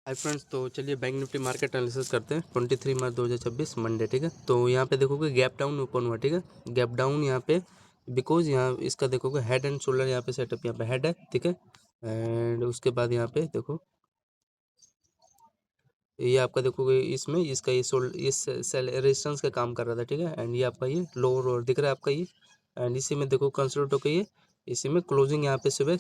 Hi friends, तो चलिए bank Nifty market analysis करते हैं 23 मार्च 2026 मंडे। ठीक है, तो यहाँ पे देखोगे गैप डाउन ओपन हुआ। ठीक है, गैप डाउन यहाँ पे बिकॉज यहाँ इसका देखोगे हेड एंड शोल्डर यहाँ पे सेटअप, यहाँ पे हेड है। ठीक है, एंड उसके बाद यहाँ पे देखो ये आपका देखोगे इसमें इसका ये इस सेल रेजिस्टेंस का काम कर रहा था। ठीक है, एंड ये आपका ये लोअर दिख रहा है आपका ये, एंड इसी में देखो कंसल्ट होकर ये इसी में क्लोजिंग यहाँ पे सुबह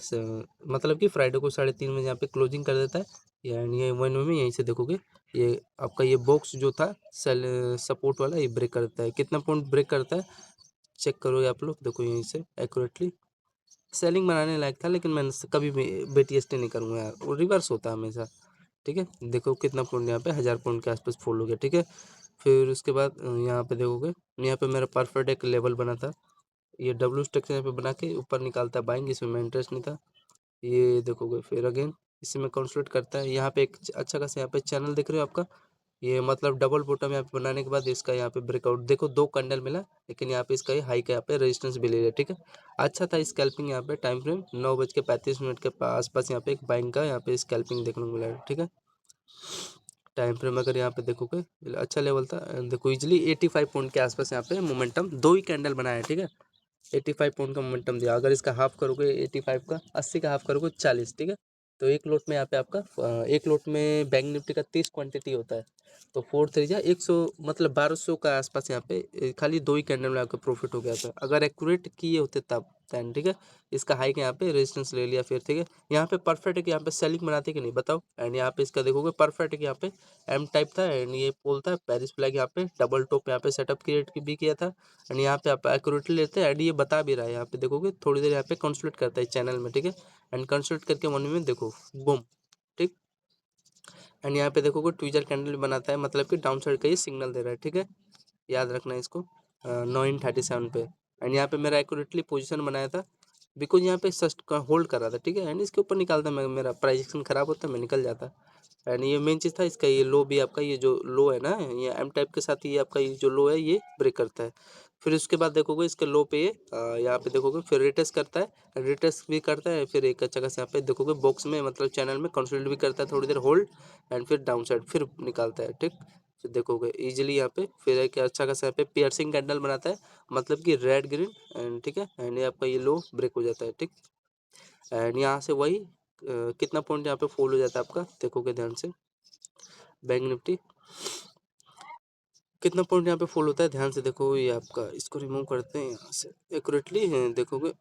मतलब कि फ्राइडे को 3:30 बजे यहाँ पे क्लोजिंग कर देता है। एंड ये 1 में यहीं से देखोगे ये आपका ये बॉक्स जो था सेल सपोर्ट वाला, ये ब्रेक करता है। कितना पॉइंट ब्रेक करता है चेक करो आप लोग, देखो यहीं से एक्यूरेटली सेलिंग बनाने लायक था, लेकिन मैं कभी भी BTST नहीं करूँगा यार, वो रिवर्स होता है हमेशा। ठीक है, देखो कितना पॉइंट यहाँ पे 1000 पॉइंट के आसपास फॉल हो गया। ठीक है, फिर उसके बाद यहाँ पे देखोगे यहाँ पे मेरा परफेक्ट एक लेवल बना था, ये डब्ल्यू स्ट्रक्चर यहाँ पे बना के ऊपर निकालता है बाइंग, इसमें मैं इंटरेस्ट नहीं था। ये देखोगे फिर अगेन इसी में कंसल्ट करता है। यहाँ पे एक अच्छा खासा यहाँ पे चैनल दिख रहे हो आपका, ये मतलब डबल बॉटम यहाँ पे बनाने के बाद इसका यहाँ पे ब्रेकआउट देखो 2 कैंडल मिला, लेकिन यहाँ पे इसका ये हाई का यहाँ पे रेजिस्टेंस भी ले लिया। ठीक है, अच्छा था स्कैल्पिंग यहाँ पे। टाइम फ्रेम 9:35 के आसपास यहाँ पे एक बाइंग का यहाँ पे स्कैल्पिंग देखने को मिला है। ठीक है, टाइम फ्रेम अगर यहाँ पे देखोगे अच्छा लेवल था, देखो इजिली 85 पॉइंट के आसपास यहाँ पे मोमेंटम 2 ही कैंडल बनाया है। ठीक है, 85 पॉइंट का मोमेंटम दिया। अगर इसका हाफ करोगे 85 का, 80 का हाफ करोगे 40। ठीक है, तो एक लोट में यहाँ पे आपका एक लोट में बैंक निफ्टी का 30 क्वांटिटी होता है, तो 4 3 जा 100 मतलब 1200 का आसपास यहाँ पे खाली 2 ही कैंडल में आपका प्रॉफिट हो गया था, अगर एक्यूरेट किए होते तब दैन। ठीक है, इसका हाई का यहाँ पे रेजिस्टेंस ले लिया फिर। ठीक है, यहाँ पे परफेक्ट है कि यहाँ पे सेलिंग बनाते कि नहीं बताओ। एंड यहाँ पे इसका देखोगे परफेक्ट है कि यहाँ पे एम टाइप था, एंड ये पोल था पेरिस फ्लैग, यहाँ पे डबल टॉप यहाँ पे सेटअप क्रिएट भी किया था। एंड यहाँ पे आप एक्यूरेटली लेते हैं, एंड ये बता भी रहा है। यहाँ पे देखोगे थोड़ी देर यहाँ पे कंसल्ट करता है चैनल में। ठीक है, एंड कंसल्ट करके 1 में देखो बूम। ठीक, एंड यहाँ पे देखोगे ट्विजर कैंडल बनाता है, मतलब कि डाउन साइड का ये सिग्नल दे रहा है। ठीक है, याद रखना है इसको 9:37 पे। एंड यहाँ पे मेरा एक्यूरेटली पोजीशन बनाया था, बिकॉज यहाँ पे सस्ट का होल्ड कर रहा था। ठीक है, एंड इसके ऊपर निकालता मैं, मेरा प्राइजेक्शन खराब होता मैं निकल जाता। एंड ये मेन चीज़ था इसका, ये लो भी आपका ये जो लो है ना, ये एम टाइप के साथ ये आपका ये जो लो है ये ब्रेक करता है। फिर उसके बाद देखोगे इसके लो पे ये यहाँ पे देखोगे फिर रिटेस्ट करता है, रिटेस्ट भी करता है, फिर एक अच्छा खासा यहाँ पे देखोगे बॉक्स में मतलब चैनल में कंसोलिडेट भी करता है, थोड़ी देर होल्ड, एंड फिर डाउन साइड फिर निकालता है। ठीक, तो देखोगे इजीली यहाँ पे फिर एक अच्छा खासा यहाँ पे पियर्सिंग कैंडल बनाता है, मतलब कि रेड ग्रीन, एंड ठीक है, एंड ये आपका ये लो ब्रेक हो जाता है। ठीक, एंड यहाँ से वही कितना पॉइंट यहाँ पे फॉल हो जाता है आपका, देखोगे ध्यान से बैंक निफ्टी कितना पॉइंट यहाँ पे फॉल होता है, ध्यान से देखो। ये आपका इसको रिमूव करते हैं यहाँ से एक्यूरेटली, देखोगे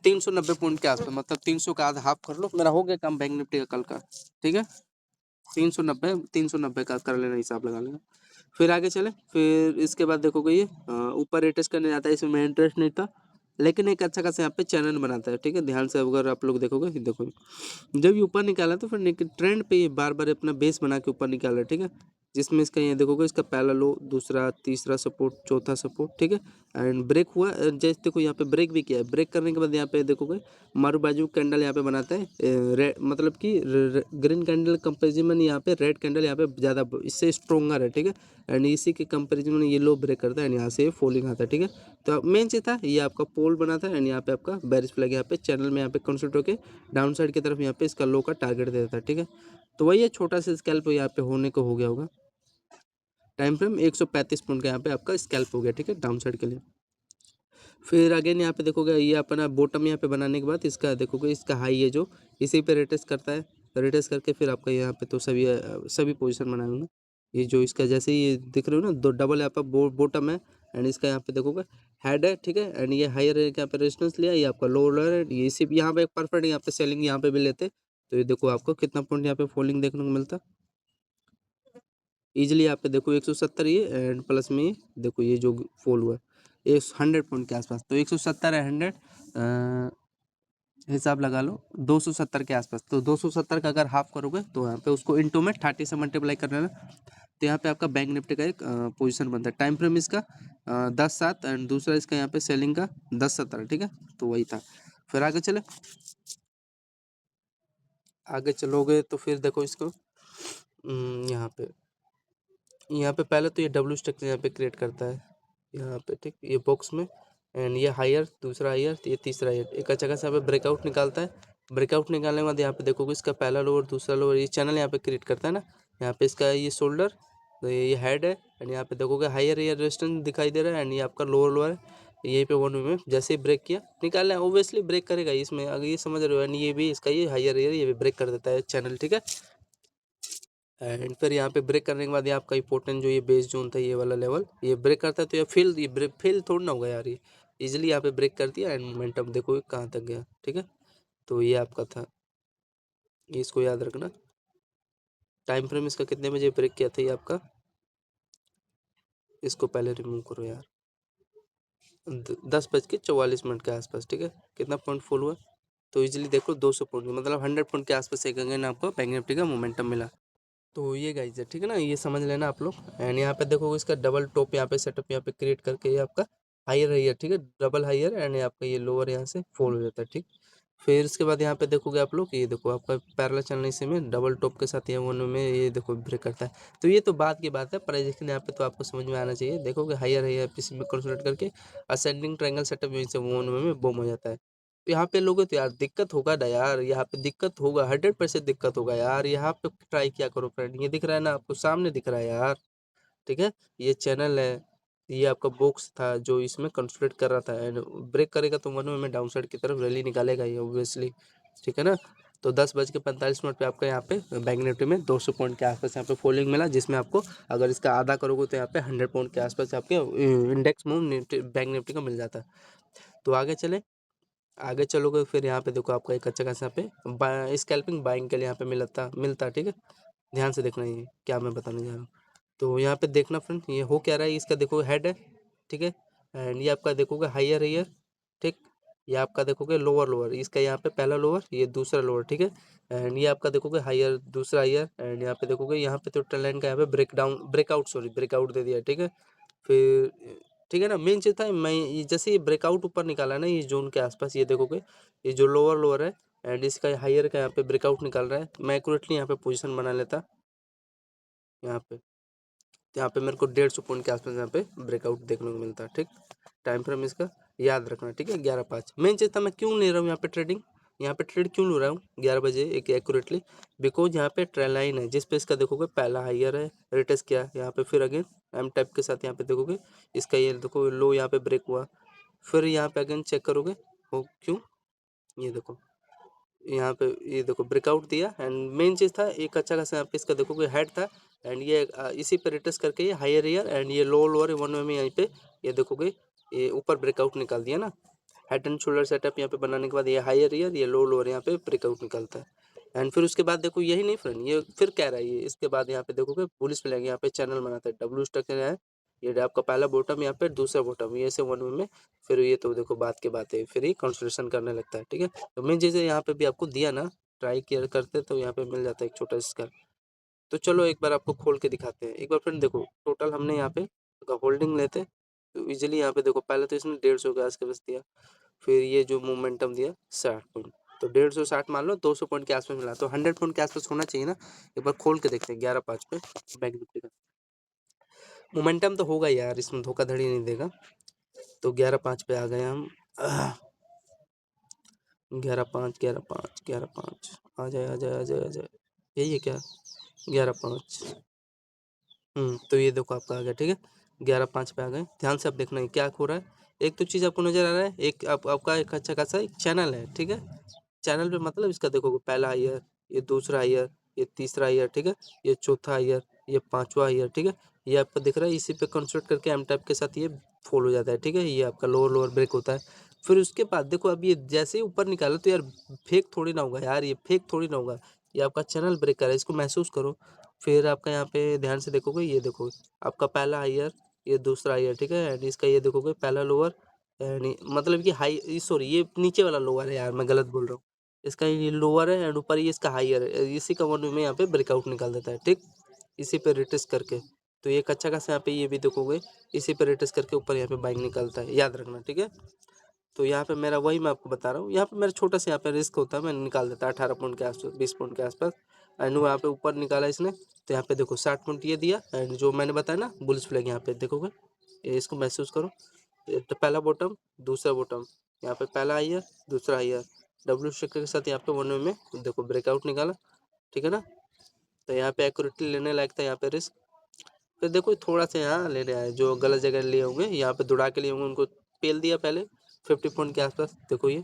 390 पॉइंट के आसपास, मतलब 300 का आधा हाफ कर लो, मेरा हो गया काम बैंक निफ्टी का कल का। ठीक है, 390 का कर लेना, हिसाब लगा लेना। फिर आगे चले, फिर इसके बाद देखोगे ये ऊपर रिटेस्ट करने जाता है, इसमें मेरा इंटरेस्ट नहीं था, लेकिन एक अच्छा खासा यहाँ पे चैनल बनाता है। ठीक है, ध्यान से अगर आप लोग देखोगे, देखो जब ये ऊपर निकाला तो फिर ट्रेंड पे ये बार बार अपना बेस बना के ऊपर निकाला है। ठीक है, जिसमें इसका ये देखोगे इसका पहला लो, दूसरा, तीसरा सपोर्ट, चौथा सपोर्ट। ठीक है, एंड ब्रेक हुआ, जैसे देखो यहाँ पे ब्रेक भी किया है। ब्रेक करने के बाद यहाँ पे देखोगे मारू बाजू कैंडल यहाँ पे बनाता है, रेड मतलब कि ग्रीन कैंडल कंपेरिजन में यहाँ पे रेड कैंडल यहाँ पे ज़्यादा इससे स्ट्रोंगर है। ठीक है, एंड इसी के कंपेरिजन में ये लो ब्रेक करता है, एंड यहाँ से फॉलिंग आता है। ठीक है, तो मेन चीज़ था ये आपका पोल बना था, एंड यहाँ पे आपका बेरिश फ्लैग यहाँ पे चैनल में यहाँ पे कंसल्ट होकर डाउन साइड की तरफ यहाँ पे इसका लो का टारगेट देता है। ठीक है, तो वही है छोटा सा स्कैल्प यहाँ पे होने को हो गया होगा। टाइम फ्रेम 135 पॉइंट का यहाँ पे आपका स्कैल्प हो गया। ठीक है, डाउन साइड के लिए। फिर अगेन यहाँ पे देखोगे ये अपना बॉटम यहाँ पे बनाने के बाद इसका देखोगे इसका हाई है जो इसी पे रिटेस्ट करता है, रिटेस्ट करके फिर आपका यहाँ पे तो सभी पोजीशन बनाए होंगे। ये जो इसका जैसे ये दिख रहे हो ना, दो डबल यहाँ पे बॉटम है, एंड इसका यहाँ पे देखोगे हेड है। ठीक है, एंड ये हायर यहाँ पे रेजिस्टेंस लिया, ये आपका लोअर है, ये इसी यहाँ पे परफेक्ट यहाँ पे सेलिंग यहाँ पे भी लेते, तो ये देखो आपको कितना पॉइंट यहाँ पे फॉलिंग देखने को मिलता इजिली। यहाँ पे देखो 170 ये, एंड प्लस में ये देखो ये जो फॉल हुआ है ये 100 पॉइंट के आसपास, तो 170 है 100 हिसाब लगा लो 270 के आसपास, तो 270 का अगर हाफ करोगे तो यहाँ पे उसको इंटू में 30 से मल्टीप्लाई कर लेना, तो यहाँ पे आपका बैंक निफ्टी का एक पोजीशन बनता है। टाइम फ्रेम इसका 10-7, एंड दूसरा इसका यहाँ पे सेलिंग का 10-17। ठीक है, तो वही था। फिर आगे चले, आगे चलोगे तो फिर देखो इसको यहाँ पे पहले तो ये डब्ल्यू स्ट्रक्चर यहाँ पे क्रिएट करता है यहाँ पे। ठीक, ये बॉक्स में, एंड ये हायर, दूसरा हायर, ये तीसरा हायर, एक अच्छा खासा यहाँ पे ब्रेकआउट निकालता है, ब्रेकआउट निकालने के बाद यहाँ पे देखोगे इसका पहला लोअर दूसरा लोअर ये चैनल यहाँ पे क्रिएट करता है ना। यहाँ पे इसका ये शोल्डर, तो ये हेड है, एंड यहाँ पे देखोगे हायर एयर रेजिस्टेंस दिखाई दे रहा है, एंड ये आपका लोअर लोअर है। यहीं पे 1 में जैसे ही ब्रेक किया निकालना है, ऑब्वियसली ब्रेक करेगा इसमें, अगर ये समझ रहे हो। एंड ये भी इसका ये हायर एयर ये भी ब्रेक कर देता है चैनल, ठीक है। एंड फिर यहाँ पे ब्रेक करने के बाद ये आपका इंपॉर्टेंट जो ये बेस जोन था ये वाला लेवल ये ब्रेक करता है, तो ये ब्रेक फेल थोड़ा ना होगा यार, ये इजिली यहाँ पे ब्रेक कर दिया। एंड मोमेंटम देखो कहाँ तक गया, ठीक है। तो ये आपका था, ये इसको याद रखना। टाइम फ्रेम इसका कितने बजे ब्रेक किया था ये आपका, इसको पहले रिमूव करो यार, 10:44 के आसपास, ठीक है। कितना पॉइंट फॉल हुआ, तो इजीली देखो 200 पॉइंट, मतलब 100 पॉइंट के आसपास एक अगेन आपको बैंक निफ्टी का मोमेंटम मिला। तो ये गाइज है, ठीक है ना, ये समझ लेना आप लोग। एंड यहाँ पे देखो इसका डबल टॉप यहाँ पे सेटअप यहाँ पे क्रिएट करके ये आपका हायर हायर, ठीक है, डबल हायर, एंड आपका ये लोअर यहाँ से फॉल हो जाता है, ठीक। फिर इसके बाद यहाँ पे देखोगे आप लोग, ये देखो आपका पैरेलल चैनल इसी में डबल टॉप के साथ ये वन में ये देखो ब्रेक करता है। तो ये तो बात की बात है, प्रोजेक्शन यहाँ पे तो आपको समझ में आना चाहिए। देखोगे हायर हायर इसी में कंसोलिडेट करके असेंडिंग ट्रायंगल सेटअप यहीं से वन में बूम हो जाता है। तो यहाँ पे लोगे तो यार दिक्कत होगा ना यार, यहाँ पे दिक्कत होगा, 100% दिक्कत होगा यार। यहाँ पे ट्राई किया करो फ्रेंड, ये दिख रहा है ना आपको, सामने दिख रहा है यार, ठीक है। ये चैनल है, ये आपका बॉक्स था जो इसमें कंसोलिडेट कर रहा था, एंड ब्रेक करेगा तो वन में डाउन साइड की तरफ रैली निकालेगा ये ऑब्वियसली, ठीक है ना। तो 10:45 पे आपका यहाँ पे बैंक निफ्टी में 200 पॉइंट के आसपास यहाँ पे फॉलिंग मिला, जिसमें आपको अगर इसका आधा करोगे तो यहाँ पे 100 पॉइंट के आसपास आपके इंडेक्स मूव बैंक निफ्टी का मिल जाता है। तो आगे चले, आगे चलोगे फिर यहाँ पे देखो आपका एक अच्छा खासा यहाँ पे स्कैल्पिंग बाइंग के लिए यहाँ पे मिलता है, ठीक है। ध्यान से देखना ये क्या मैं बताने जा रहा हूँ। तो यहाँ पे देखना फ्रेंड, ये हो क्या रहा है, इसका देखो हेड है, ठीक है। एंड ये आपका देखोगे हायर हायर, ठीक। ये आपका देखोगे लोअर लोअर, इसका यहाँ पे पहला लोअर ये दूसरा लोअर, ठीक है। एंड ये आपका देखोगे हायर दूसरा हायर, एंड यहाँ पे देखोगे यहाँ पे तो ट्रेंड लाइन का यहाँ पे ब्रेकआउट दे दिया, ठीक है। फिर ठीक है ना, मेन चीज़ था मैं जैसे ये ब्रेकआउट ऊपर निकाला ना ये जोन के आसपास, ये देखोगे ये जो लोअर लोअर है एंड इसका हायर का यहाँ पे ब्रेकआउट निकाल रहा है। मैं एक्यूरेटली यहाँ पे पोजीशन बना लेता यहाँ पे, तो यहाँ पे मेरे को 150 पॉइंट के आसपास यहाँ पे ब्रेकआउट देखने को मिलता है, ठीक। टाइम फ्रेम इसका याद रखना, ठीक है, 11:05। मेन चीज़ था मैं क्यों ले रहा हूँ यहाँ पे ट्रेडिंग, यहाँ पे ट्रेड क्यों ले रहा हूँ 11 बजे एक एक्यूरेटली, बिकॉज यहाँ पे ट्रेंड लाइन है जिस पे इसका देखोगे पहला हायर है, रिटेस्ट किया यहाँ पे, फिर अगेन एम टाइप के साथ यहाँ पे देखोगे इसका ये देखो लो यहाँ पे ब्रेक हुआ, फिर यहाँ पे अगेन चेक करोगे हो क्यों, ये देखो यहाँ पे ये देखो ब्रेकआउट दिया। एंड मेन चीज़ था एक अच्छा खासा यहाँ पे इसका देखोगे हेड था, एंड ये इसी पे रिटेस्ट करके ये हायर ईयर एंड ये लो लोअर वन में यहीं पे ये देखोगे ये ऊपर ब्रेकआउट निकाल दिया ना। हेड एंड शोल्डर सेटअप यहाँ पे बनाने के बाद ये हायर ईयर ये लो लोअर यहाँ पे ब्रेकआउट निकलता है। एंड फिर उसके बाद देखो यही नहीं फ्रेंड, ये फिर कह रहा है ये इसके बाद यहाँ पे देखोगे पुलिस फ्लैग यहाँ पे चैनल बनाता है, डब्ल्यू स्ट्रक्चर है, ये आपका पहला बॉटम यहाँ पे दूसरा बॉटम ये से वन में, फिर ये तो देखो बात के बात है, फिर ये कंसोलिडेशन करने लगता है, ठीक है। तो मेन चीज़ यहाँ पे भी आपको दिया ना, ट्राई केयर करते तो यहाँ पे मिल जाता है एक छोटा सा। तो चलो एक बार आपको खोल के दिखाते हैं, एक बार फ्रेंड देखो टोटल हमने यहाँ पे होल्डिंग लेते तो इजीली यहाँ पे देखो पहले तो इसने 150 के आसपास दिया, फिर ये जो मोमेंटम दिया 60 पॉइंट, तो 150 60 मान लो 200 पॉइंट के आसपास मिला, तो 100 पॉइंट के आसपास होना चाहिए ना। एक बार खोल के देखते हैं 11:05 पे बैंक निफ्टी का मोमेंटम तो होगा यार, इसमें धोखाधड़ी नहीं देगा। तो 11:05 पे आ गए हम, 11:05 आ जाए आ जाए आ जाए आ जाए, यही है क्या 11:05। तो ये देखो आपका आ गया, ठीक है 11:05 पे आ गए। ध्यान से आप देखना है क्या हो रहा है, एक तो चीज़ आपको नजर आ रहा है, एक आपका एक अच्छा खासा एक चैनल है, ठीक है। चैनल पे मतलब इसका देखोगे पहला ईयर ये दूसरा ईयर ये तीसरा ईयर, ठीक है, ये चौथा ईयर ये पांचवा ईयर, ठीक है। ये आपको दिख रहा है इसी पे कंसोलिडेट करके एम टाइप के साथ ये फॉल हो जाता है, ठीक है। ये आपका लोअर लोअर ब्रेक होता है। फिर उसके बाद देखो अब ये जैसे ही ऊपर निकाला तो यार फेक थोड़ी ना होगा यार, ये फेक थोड़ी ना होगा, ये आपका चैनल ब्रेक कर रहा है, इसको महसूस करो। फिर आपका यहाँ पे ध्यान से देखोगे ये देखो आपका पहला हायर ये दूसरा हायर, ठीक है, एंड इसका ये देखोगे पहला लोअर, मतलब कि हाई सॉरी ये नीचे वाला लोअर है यार, मैं गलत बोल रहा हूँ, इसका ये लोअर है एंड ऊपर ये इसका हायर है, इसी का वन में यहाँ पे ब्रेकआउट निकाल देता है, ठीक। इसी पे रिटेस्ट करके तो ये एक अच्छा खासा यहाँ पे ये भी देखोगे इसी पे रिटेस्ट करके ऊपर यहाँ पे बाइंग निकलता है, याद रखना, ठीक है। तो यहाँ पे मेरा वही मैं आपको बता रहा हूँ, यहाँ पे मेरा छोटा सा यहाँ पे रिस्क होता है, मैं निकाल देता है 18 पॉइंट के आसपास 20 पॉइंट के आसपास, एंड वो यहाँ पे ऊपर निकाला इसने, तो यहाँ पे देखो 60 पॉइंट ये दिया, एंड जो मैंने बताया ना बुलिश फ्लैग यहाँ पे देखोगे ये इसको महसूस करो, ये तो पहला बॉटम दूसरा बॉटम, यहाँ पे पहला हायर दूसरा हायर, डब्ल्यू स्ट्रक्चर के साथ यहाँ पे 1 में देखो ब्रेकआउट निकाला, ठीक है ना। तो यहाँ पे एक्यूरेटली लेने लायक था यहाँ पे रिस्क। फिर देखो थोड़ा सा यहाँ लेने आए, जो गलत जगह लिए होंगे यहाँ पे दौड़ा के लिए होंगे उनको पेल दिया पहले 50 पॉइंट के आसपास। देखो ये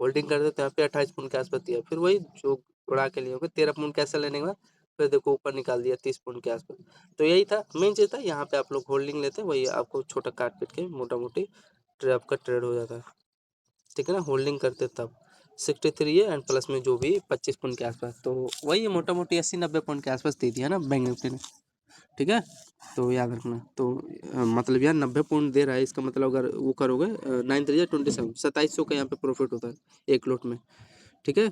होल्डिंग करते तो यहाँ पे 28 पॉइंट के आसपास दिया, फिर वही जो उड़ा के लिए होंगे 13 पॉइंट कैसा लेने के बाद फिर देखो ऊपर निकाल दिया 30 पॉइंट के आसपास। तो यही था मेन चीज था, यहाँ पे आप लोग होल्डिंग लेते वही आपको छोटा काट पीट के मोटा मोटी आपका ट्रेड हो जाता है, ठीक है ना। होल्डिंग करते तब 63 है एंड प्लस में जो भी 25 पॉइंट के आसपास, तो वही मोटा मोटी 80-90 पॉइंट के आसपास दे दिया ना बैंक निफ्टी ने, ठीक है। तो याद रखना, तो मतलब यार 90 पॉइंट दे रहा है, इसका मतलब अगर वो करोगे 9×3=27, 2700 का यहाँ पे प्रॉफिट होता है एक लोट में, ठीक है।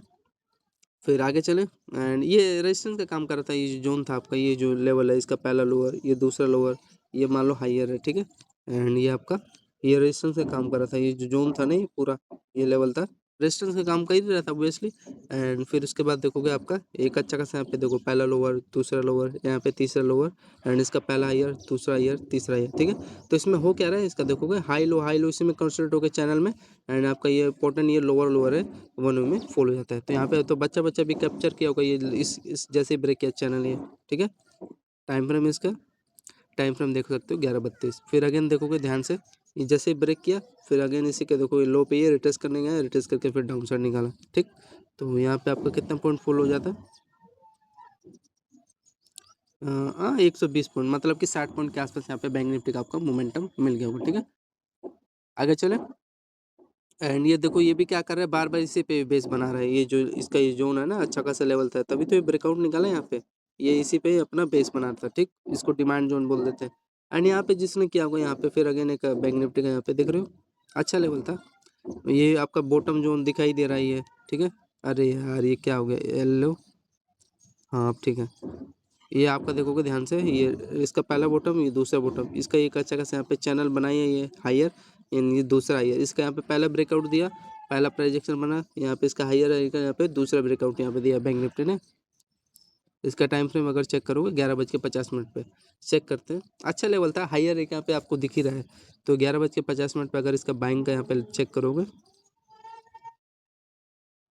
फिर आगे चले एंड ये रेजिस्टेंस का काम कर रहा था, ये जो जोन था आपका, ये जो लेवल है इसका पहला लोअर, ये दूसरा लोअर, ये मान लो हाइयर है, ठीक है। एंड ये आपका ये रेजिस्टेंस का काम कर रहा था, ये जो जोन था ना ये पूरा ये लेवल था, रेजिस्टेंस का काम कर ही रहा था ऑब्वियसली। एंड फिर उसके बाद देखोगे आपका एक अच्छा खासा यहाँ पे देखो पहला लोअर, दूसरा लोअर, यहाँ पे तीसरा लोअर एंड इसका पहला हाइयर, दूसरा हाइयर, तीसरा हाइयर, ठीक है। तो इसमें हो क्या रहा है, इसका देखोगे हाई लो इसी में कंसल्ट होकर चैनल में, एंड आपका ये इंपॉर्टेंट ये लोअर लोअर है 1 में फॉलो हो जाता है। तो यहाँ पे तो बच्चा बच्चा भी कैप्चर किया होगा, ये इस जैसे ब्रेक किया चैनल ये, ठीक है। टाइम फ्रेम इसका टाइम फ्रेम देख सकते हो 11:32। फिर अगेन देखोगे ध्यान से, ये जैसे ब्रेक किया फिर अगेन इसी के देखो लो पे ये रिटेस्ट करने गया, रिटेस्ट करके फिर डाउन साइड निकाला, ठीक। तो यहाँ पे आपका कितना पॉइंट फुल हो जाता है, हाँ 120 पॉइंट, मतलब कि 60 पॉइंट के आसपास यहाँ पे बैंक निफ्टी का आपका मोमेंटम मिल गया होगा, ठीक है। आगे चले एंड ये देखो ये भी क्या कर रहा है, बार बार इसी पे बेस बना रहा है, ये जो इसका ये जोन है ना अच्छा खासा लेवल था, तभी तो ये ब्रेकआउट निकाला यहाँ पे, ये इसी पे अपना बेस बना रहा था, ठीक। इसको डिमांड जोन बोल देते हैं। एंड यहाँ पे जिसने किया होगा यहाँ पे फिर अगेन एक बैंक निफ्टी का यहाँ पे देख रहे हो अच्छा लेवल था, ये आपका बॉटम जोन दिखाई दे रहा है ये, ठीक है। अरे यार ये क्या हो गया, येलो, हाँ अब ठीक है। ये आपका देखोगे ध्यान से, ये इसका पहला बॉटम, ये दूसरा बॉटम, इसका एक अच्छा खासा यहाँ पे चैनल बनाई है ये हाइयर, ये दूसरा हाइयर, इसका यहाँ पे पहला ब्रेकआउट दिया, पहला प्रोजेक्शन बना, यहाँ पे इसका हाइयर है, यहाँ पे दूसरा ब्रेकआउट यहाँ पे दिया बैंक निफ्टी ने। इसका टाइम फ्रेम अगर चेक करोगे 11:50 पे चेक करते हैं, अच्छा लेवल था, हाइयर एक यहाँ पे आपको दिख ही रहा है। तो 11:50 पे अगर इसका बाइंग का यहाँ पे चेक करोगे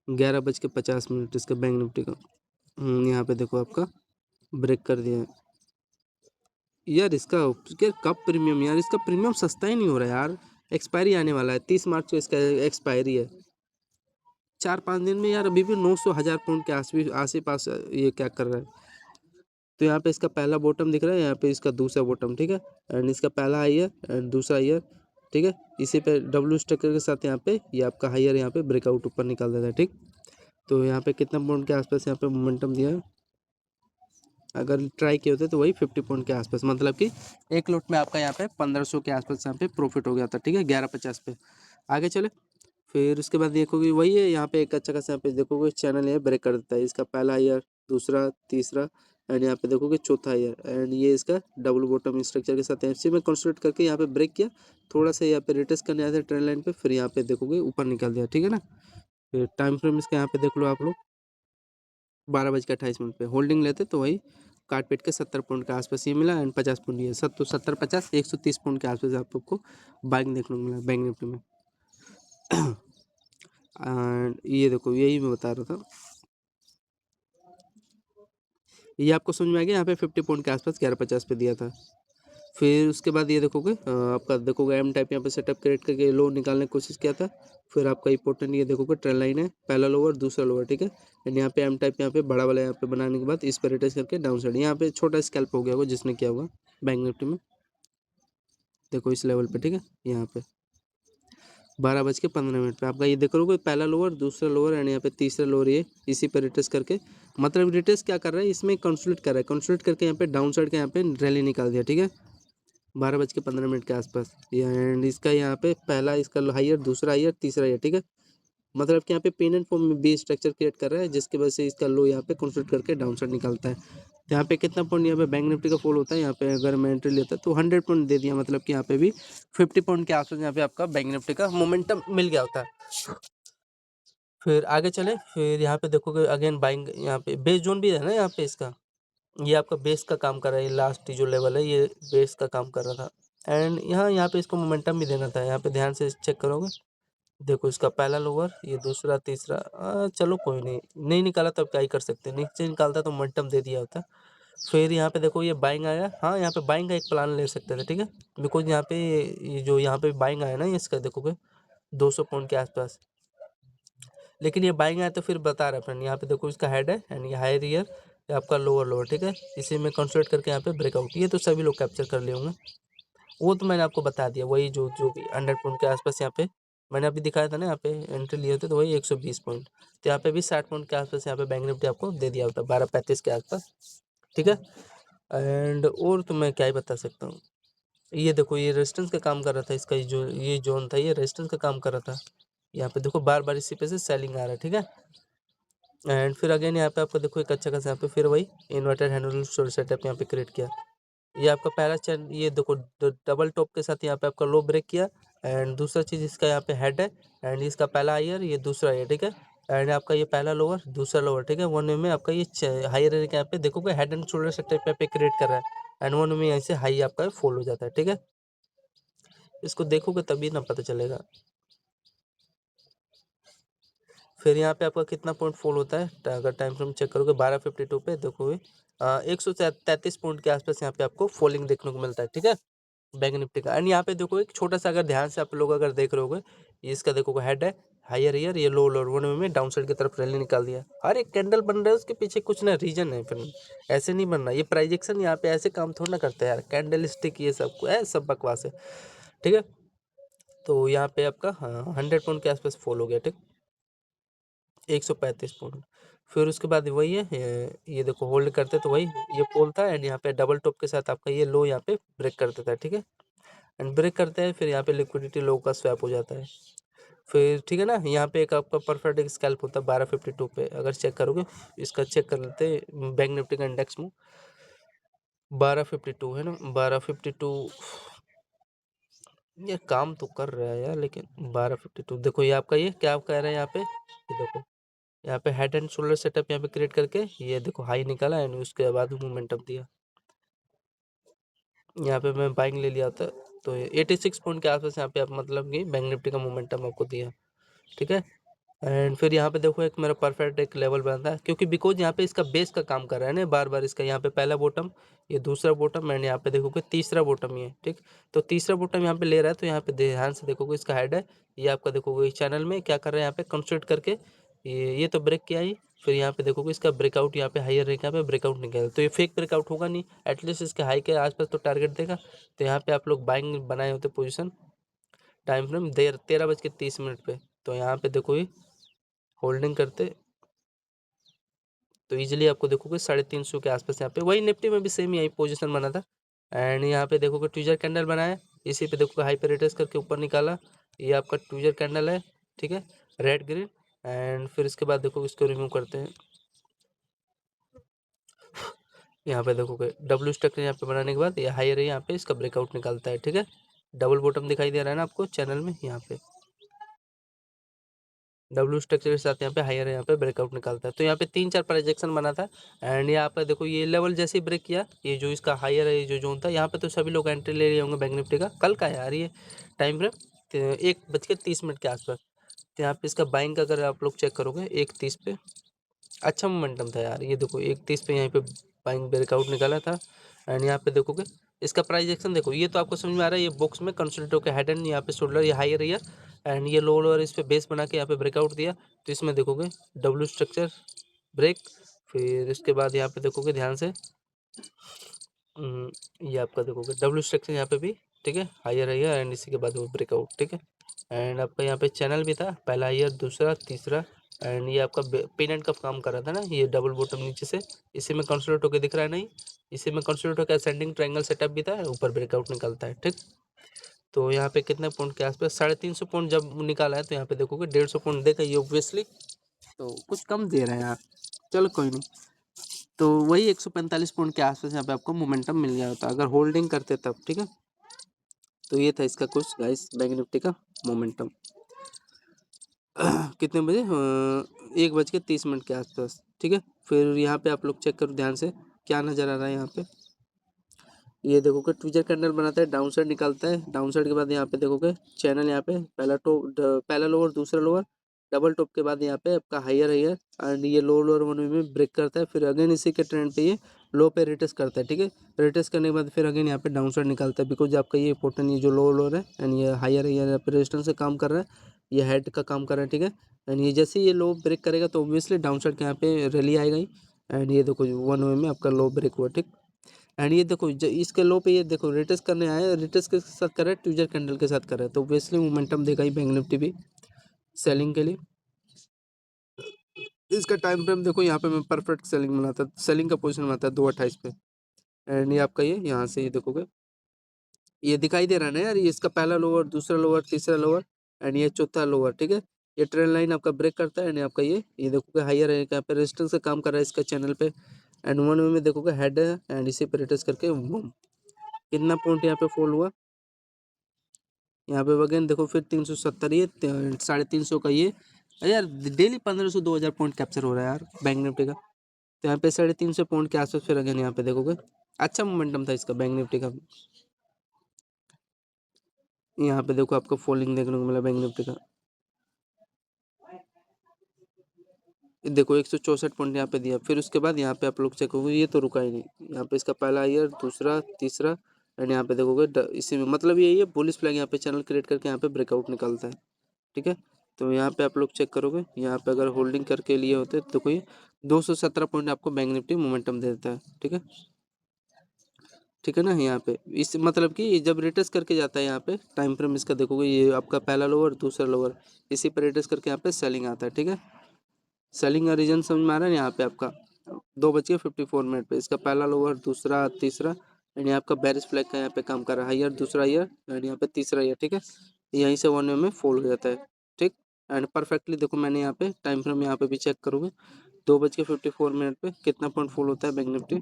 11:50 इसका बैंक निफ्टी का, यहाँ पे देखो आपका ब्रेक कर दिया है। यार इसका यार कब प्रीमियम, यार इसका प्रीमियम सस्ता ही नहीं हो रहा यार, एक्सपायरी आने वाला है 30 मार्च को इसका एक्सपायरी है, 4-5 दिन में यार अभी भी 900 1000 पॉइंट के आस पास ये क्या कर रहा है। तो यहाँ पे इसका पहला बॉटम दिख रहा है, यहाँ पे इसका दूसरा बॉटम, ठीक है। एंड इसका पहला हाइयर एंड दूसरा हाइयर, ठीक है। इसी पे डब्ल्यू स्ट्रक्चर के साथ यहाँ पे ये आपका हाइयर यहाँ पे ब्रेकआउट ऊपर निकाल देता है, ठीक। तो यहाँ पे कितना पॉइंट के आसपास यहाँ पे मोमेंटम दिया है, अगर ट्राई किए होते तो वही 50 पॉइंट के आसपास, मतलब कि एक लॉट में आपका यहाँ पे 1500 के आसपास यहाँ पे प्रॉफिट हो गया था, ठीक है 11:50 पे। आगे चले फिर उसके बाद देखोगे वही है, यहाँ पे एक अच्छा खासा यहाँ पे देखोगे चैनल ये ब्रेक कर देता है, इसका पहला ईयर, दूसरा, तीसरा एंड यहाँ पे देखोगे चौथा ईयर, एंड ये इसका डबल बॉटम स्ट्रक्चर के साथ एफसी में कंस्ट्रक्ट करके यहाँ पे ब्रेक किया, थोड़ा सा यहाँ पे रिटेस्ट करने आया था ट्रेंड लाइन पे, फिर यहाँ पे देखोगे ऊपर निकल दिया, ठीक है ना। फिर टाइम फ्रेम इसका यहाँ पे देख लो आप लोग 12:28 पे होल्डिंग लेते तो वही काट पीट के 70 पॉइंट के आसपास ये मिला एंड 50 पॉइंट ये 70-50 130 पॉइंट के आसपास आपको बाइंग देखने को मिला बैंक निफ्टी में। एंड ये देखो यही मैं बता रहा था, ये आपको समझ में आ गया, यहाँ पे 50 पॉइंट के आसपास 11:50 पे दिया था। फिर उसके बाद ये देखोगे आपका देखोगे एम टाइप यहाँ पे सेटअप क्रिएट करके लो निकालने की कोशिश किया था, फिर आपका इंपॉर्टेंट ये देखोगे ट्रेंड लाइन है, पहला लोअर दूसरा लोअर, ठीक है। एंड यहाँ पे एम टाइप यहाँ पे बड़ा वाला यहाँ पे बनाने के बाद इस पर रिटेस्ट करके डाउन साइड यहाँ पे छोटा स्कैल्प हो गया होगा जिसने किया होगा बैंक निफ्टी में, देखो इस लेवल पे, ठीक है। यहाँ पे 12:15 पे आपका ये देखोगे पहला लोअर दूसरा लोअर एंड यहाँ पे तीसरा लोअर, ये इसी पे रिटेस्ट करके, मतलब रिटेस्ट क्या कर रहा है इसमें कंसोलिडेट कर रहा है, कंसोलिडेट करके यहाँ पे डाउन साइड के यहाँ पे रैली निकाल दिया, ठीक है 12:15 के आसपास। एंड इसका यहाँ पे पहला इसका हाइयर, दूसरा हाइयर, तीसरा हाइयर, ठीक है। मतलब कि यहाँ पे पेन एंड फॉर्म में बी स्ट्रक्चर क्रिएट कर रहा है जिसकी वजह से इसका लो यहाँ पे कंसोलिडेट करके डाउन साइड निकलता है। तो यहाँ पे कितना पॉइंट यहाँ पे बैंक निफ्टी का फॉल होता है, यहाँ पे अगर मैं एंट्री लेता तो 100 पॉइंट दे दिया, मतलब कि यहाँ पे भी 50 पॉइंट के आसपास यहाँ पे आपका बैंक निफ्टी का मोमेंटम मिल गया होता है। फिर आगे चले, फिर यहाँ पे देखोगे अगेन बाइंग, यहाँ पे बेस जोन भी है ना यहाँ पे इसका, ये आपका बेस का काम कर रहा है, लास्ट जो लेवल है ये बेस का काम कर रहा था। एंड यहाँ पे इसको मोमेंटम भी देना था, यहाँ पे ध्यान से चेक करोगे देखो इसका पहला लोअर, ये दूसरा, तीसरा, चलो कोई नहीं, नहीं निकाला तो अब क्या ही कर सकते हैं, नीचे निकालता तो मोमेंटम दे दिया होता। फिर यहाँ पे देखो ये बाइंग आया, हाँ यहाँ पे बाइंग का एक प्लान ले सकते थे, ठीक है, बिकॉज यहाँ पे ये जो यहाँ पे बाइंग आया ना, ये इसका देखोगे 200 पॉइंट के आसपास, लेकिन ये बाइंग आया तो फिर बता रहा फ्रेंड, यहाँ पे देखो इसका हेड है एंड ये हायर ईयर, ये आपका लोअर लोअर, ठीक है, इसी में कंसल्ट करके यहाँ पे ब्रेकआउट, ये तो सभी लोग कैप्चर कर लिए होंगे, वो तो मैंने आपको बता दिया, वही जो जो भी 100 पॉइंट के आसपास यहाँ पे मैंने अभी दिखाया था ना, यहाँ पे एंट्री लिए थे तो वही 120 पॉइंट, तो यहाँ पे भी 60 पॉइंट के आसपास यहाँ पे बैंक निफ्टी आपको दे दिया होता है 12:35 के आसपास, ठीक है। एंड और तो मैं क्या ही बता सकता हूँ, ये देखो ये रेजिस्टेंस का काम कर रहा था, इसका जो ये जोन था ये रेजिस्टेंस का काम कर रहा था, यहाँ पे देखो बार बार इसी पे से सेलिंग आ रहा है, ठीक है। एंड फिर अगेन यहाँ पे आपको देखो एक अच्छा खासा यहाँ पे फिर वही इन्वर्टेड हैंडल सेटअप यहाँ पे क्रिएट किया, ये आपका पहला चैन, ये देखो डबल टॉप के साथ यहाँ पे आपका लो ब्रेक किया, एंड दूसरा चीज इसका यहाँ पे हेड है, एंड इसका पहला हायर, ये दूसरा है, ठीक है, एंड आपका ये पहला लोअर, दूसरा लोअर, ठीक है, वन वे में आपका ये हायर यहाँ पे देखोगे हेड एंड शोल्डर सेटअप पे क्रिएट कर रहा है, एंड वन वे में यहाँ से हाई आपका फॉल हो जाता है, ठीक है, इसको देखोगे तभी ना पता चलेगा। फिर यहाँ पे आपका कितना पॉइंट फॉल होता है, अगर टाइम फ्रेम चेक करोगे 12:52 पे देखोगे 133 पॉइंट के आसपास यहाँ पे आपको फॉलिंग देखने को मिलता है, ठीक है, बैंक निफ्टी का। एंड यहाँ पे देखो एक छोटा सा, अगर ध्यान से आप लोग अगर देख रहे होगे, ये इसका देखोगे हेड है, हायर ईयर, ये लो लोअर, वन में डाउन साइड की तरफ रैली निकाल दिया, हर एक कैंडल बन रहा है उसके पीछे कुछ ना रीजन है, फिर ऐसे नहीं बन रहा, ये प्राइजेक्शन यहाँ पे ऐसे काम थोड़ा ना करते हैं यार, कैंडल स्टिक ये सब है, सब बकवास है, ठीक है। तो यहाँ पे आपका 100 पॉइंट के आसपास फॉल हो गया, ठीक, 135 पॉइंट। फिर उसके बाद वही है, ये देखो होल्ड करते तो वही ये पोल था, एंड यहाँ पे डबल टॉप के साथ आपका ये लो यहाँ पे ब्रेक कर देता है, ठीक है, एंड ब्रेक करते हैं, फिर यहाँ पे लिक्विडिटी लो का स्वैप हो जाता है, फिर ठीक है ना, यहाँ पे एक आपका परफेक्ट एक स्कैल्प होता है 12:52 पे, अगर चेक करोगे, इसका चेक कर लेते हैं बैंक निफ्टी का इंडेक्स में, 12:52 है ना, 12:52, ये काम तो कर रहा है यार, लेकिन 12:52 देखो, ये आपका ये क्या कह रहा है यहाँ पे, ये देखो यहाँ पे हेड एंड शोल्डर सेटअप यहाँ पे क्रिएट करके ये देखो हाई निकाला, एंड उसके बाद मोमेंटम दिया, यहाँ पे मैं बाइंग ले लिया था, तो 86 पॉइंट के आसपास यहाँ पे आप मतलब कि बैंक निफ्टी का मोमेंटम आपको दिया, ठीक है। एंड फिर यहाँ पे देखो एक मेरा परफेक्ट एक लेवल बनता है, क्योंकि बिकॉज यहाँ पे इसका बेस का काम कर रहा है ना, बार बार इसका यहाँ पे पहला बॉटम, ये दूसरा बॉटम, एंड यहाँ पे देखोगे तीसरा बॉटम, ये ठीक, तो तीसरा बॉटम यहाँ पे ले रहा है, तो यहाँ पे ध्यान से देखोगे इसका हेड है, ये आपका देखोगे इस चैनल में क्या कर रहा है, यहाँ पे कंस्ट्रक्ट करके ये तो ब्रेक किया ही, फिर यहाँ पे देखोगे इसका ब्रेकआउट, यहाँ पे हायर रैंक यहाँ पे ब्रेकआउट निकल, तो ये फेक ब्रेकआउट होगा नहीं, एटलीस्ट इसके हाई के आसपास तो टारगेट देगा, तो यहाँ पे आप लोग बाइंग बनाए होते पोजिशन, टाइम फ्रेम 13:30 पे, तो यहाँ पे देखो ये होल्डिंग करते तो इजीली आपको देखोगे 350 के आसपास, यहाँ पे वही निफ्टी में भी सेम यही पोजीशन बना था, एंड यहाँ पे देखोगे ट्विजर कैंडल बनाया, इसी पे देखोगे हाई पे रिट्रेस करके ऊपर निकाला, ये आपका ट्विजर कैंडल है, ठीक है, रेड ग्रीन, एंड फिर इसके बाद देखोगे इसको रिमूव करते हैं, यहाँ पे देखोगे डब्ल्यू स्ट्रक्चर यहाँ पे बनाने के बाद ये हायर है, यहाँ पे इसका ब्रेकआउट निकालता है, ठीक है, डबल बॉटम दिखाई दे रहा है ना आपको चैनल में, यहाँ पे डब्ल्यू स्ट्रक्चर के साथ यहाँ पे हायर है, यहाँ पे ब्रेकआउट निकालता है, तो यहाँ पे 3-4 प्रोजेक्शन बना था, एंड यहाँ पे देखो ये लेवल जैसे ही ब्रेक किया, ये जो इसका हायर है, ये जो जोन था, यहाँ पे तो सभी लोग एंट्री ले रहे होंगे बैंक निफ्टी का, कल का है यार ये टाइम फ्रेम 1:30 के आसपास, तो यहाँ पे इसका बाइंग का अगर आप लोग चेक करोगे 1:30 पे अच्छा मोमेंटम था यार, ये देखो 1:30 पे यहाँ पे बाइंग ब्रेकआउट निकाला था, एंड यहाँ पे देखोगे इसका प्राइस एक्शन देखो, ये तो आपको समझ में आ रहा है, ये बॉक्स में कंसोलिडेट होकर हेड एंड यहाँ पे शोल्डर, ये हायर ईयर, एंड ये लो लोअर, इस पे बेस बना के यहाँ पे ब्रेकआउट दिया, तो इसमें देखोगे डब्ल्यू स्ट्रक्चर ब्रेक, फिर इसके बाद यहाँ पे देखोगे ध्यान से ये आपका देखोगे डब्ल्यू स्ट्रक्चर यहाँ पे भी, ठीक है, हायर हायर, एंड इसी के बाद वो ब्रेकआउट, ठीक है, एंड आपका यहाँ पे चैनल भी था, पहला हायर, दूसरा, तीसरा, एंड ये आपका पेनेंट का काम कर रहा था ना, ये डबल बॉटम नीचे से इसी में कंसोलिडेट होकर दिख रहा है, नहीं इसी में कंसोलिडेट होकर असेंडिंग ट्रायंगल सेटअप भी था, ऊपर ब्रेकआउट निकलता है, ठीक। तो यहाँ पे कितने पॉइंट के आसपास 350 पॉइंट जब निकाला है, तो यहाँ पे देखोगे 150 पॉइंट देगा ये ऑब्वियसली, तो कुछ कम दे रहे हैं यार, चलो कोई नहीं, तो वही 145 पॉइंट के आसपास यहाँ पे आपको मोमेंटम मिल गया होता अगर होल्डिंग करते तब, ठीक है। तो ये था इसका कुछ गाइस बैंक निफ्टी का मोमेंटम कितने बजे, 1:30 के आसपास, ठीक है। फिर यहाँ पे आप लोग चेक करो ध्यान से क्या नज़र आ रहा है यहाँ पे, ये देखोगे ट्विचर कैंडल बनाता है, डाउन साइड निकालता है, डाउन साइड के बाद यहाँ पे देखोगे चैनल, यहाँ पे पहला टॉप, पहला लोअर, दूसरा लोअर, डबल टॉप के बाद यहाँ पे आपका हायर हायर, एंड ये लोअर वन वे में ब्रेक करता है, फिर अगेन इसी के ट्रेंड पे ये लो पे रिटेस्ट करता है, ठीक है। रिटेस्ट करने के बाद फिर अगेन यहाँ पे डाउन साइड निकालता है, बिकॉज आपका ये इंपॉर्टेंट, ये जो लोअर है एंड ये हायर हायर यहाँ पे रेजिस्टेंस से काम कर रहा है, ये हेड का काम कर रहा है, ठीक है। एंड ये जैसे ये लो ब्रेक करेगा तो ऑब्वियसली डाउन साइड के यहाँ पे रैली आएगा ही, एंड ये देखो वन वे में आपका लो ब्रेक हुआ, ठीक। एंड ये देखो इसके लो पे ये देखो रिटेस्ट करने आया है, रिटेस्ट के साथ कर रहा है, ट्विचर कैंडल के साथ कर रहा है, तो ऑब्वियसली मोमेंटम देगा ही बैंक निफ्टी भी सेलिंग के लिए। इसका टाइम फ्रेम देखो, यहाँ पे मैं परफेक्ट सेलिंग बनाता, सेलिंग का पोजीशन बनाता है 228 पे, एंड ये आपका ये यहाँ से ये देखोगे ये दिखाई दे रहा है ना यार, ये इसका पहला लोअर, दूसरा लोअर, तीसरा लोअर, एंड ये चौथा लोअर, ठीक है। ये ट्रेंड लाइन आपका ब्रेक करता है, एंड आपका ये देखोगे हायर है, यहाँ पे रेजिस्टेंस का काम कर रहा है इसका चैनल पे, एंड वन वे में देखोगे हेड है, एंड इसी पे रिटेस्ट करके बूम, कितना पॉइंट यहाँ पे फॉल हुआ, यहाँ पे अगेन देखो फिर 370, ये 350 का ये, अरे यार डेली 1500-2000 पॉइंट कैप्चर हो रहा है यार बैंक निफ्टी का, तो यहाँ पे 350 पॉइंट के आसपास फिर अगेन यहाँ पे देखोगे अच्छा मोमेंटम था इसका बैंक निफ्टी का। यहाँ पे देखो आपको फॉलिंग देखने को मिला बैंक निफ्टी का, देखो 164 पॉइंट यहाँ पे दिया, फिर उसके बाद यहाँ पे आप लोग चेक करोगे ये तो रुका ही नहीं, यहाँ पे इसका पहला ईयर, दूसरा, तीसरा, एंड यहाँ पे देखोगे इसी में मतलब यही है बुलिश फ्लैग यहाँ पे चैनल क्रिएट करके यहाँ पे ब्रेकआउट निकालता है, ठीक है। तो यहाँ पे आप लोग चेक करोगे, यहाँ पे अगर होल्डिंग करके लिए होते तो कोई 217 पॉइंट आपको बैंक निफ्टी मोमेंटम दे देता है, ठीक है, ठीक है ना। यहाँ पे इस मतलब कि जब रिटेस्ट करके जाता है यहाँ पे टाइम फ्रेम इसका देखोगे, ये आपका पहला लोअर, दूसरा लोअर, इसी पर रिटेस्ट करके यहाँ पे सेलिंग आता है, ठीक है। सेलिंग का रीजन समझ में आ रहा है यहाँ पे आपका 2:54 पे इसका पहला लोअर, दूसरा, तीसरा, एंड यहाँ आपका बेरिश फ्लैग का यहाँ पे काम कर रहा है, हायर, दूसरा ईयर, एंड यहाँ पे तीसरा ईयर, ठीक है। यहीं से वन वे में फोल्ड हो जाता है, ठीक। एंड परफेक्टली देखो मैंने यहाँ पे टाइम फ्रेम यहाँ पे भी चेक करोगे 2:54 पे कितना पॉइंट फॉल होता है बैंक निफ्टी,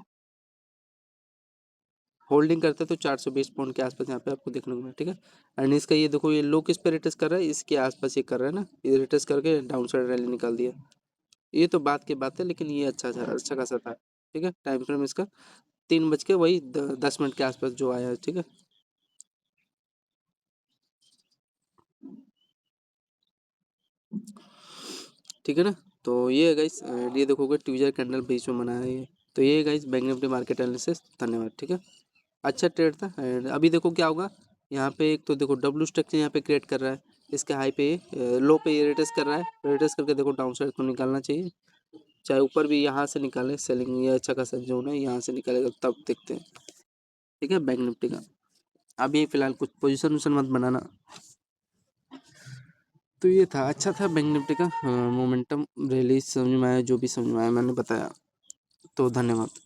होल्डिंग करते हैं तो 420 पॉइंट के आसपास यहाँ पे आपको देखने को मिला, ठीक है। एंड इसका ये देखो ये लो किस पे रिटेस्ट कर रहा है, इसके आसपास ये कर रहा है ना, ये रिटेस्ट करके डाउन साइड रैली निकाल दिया, ये तो बात की बात है, लेकिन ये अच्छा था, अच्छा खासा था, ठीक है। टाइम फ्रेम इसका 3:10 के आसपास जो आया है, ठीक है। ठीक है ना, तो ये है गाइस, ये देखोगे ट्विचर कैंडल बीच में बनाया है ये, तो ये है guys bank Nifty market analysis, धन्यवाद, ठीक है। अच्छा ट्रेड था, एंड अभी देखो क्या होगा, यहाँ पे एक तो देखो डब्ल्यू स्ट्रक्चर यहाँ पे क्रिएट कर रहा है, इसके हाई पे लो पे ये रिटेस्ट कर रहा है, रिटेस्ट करके देखो डाउन साइड को निकालना चाहिए, चाहे ऊपर भी यहाँ से निकाले सेलिंग, ये अच्छा खासा जोन है, यहाँ से निकालेगा तब देखते हैं, ठीक है बैंक निफ्टी का। अभी फिलहाल कुछ पोजीशन वोजीशन मत बनाना। तो ये था, अच्छा था बैंक निफ्टी का मोमेंटम, रैली समझ में आया, जो भी समझ में आया मैंने बताया, तो धन्यवाद।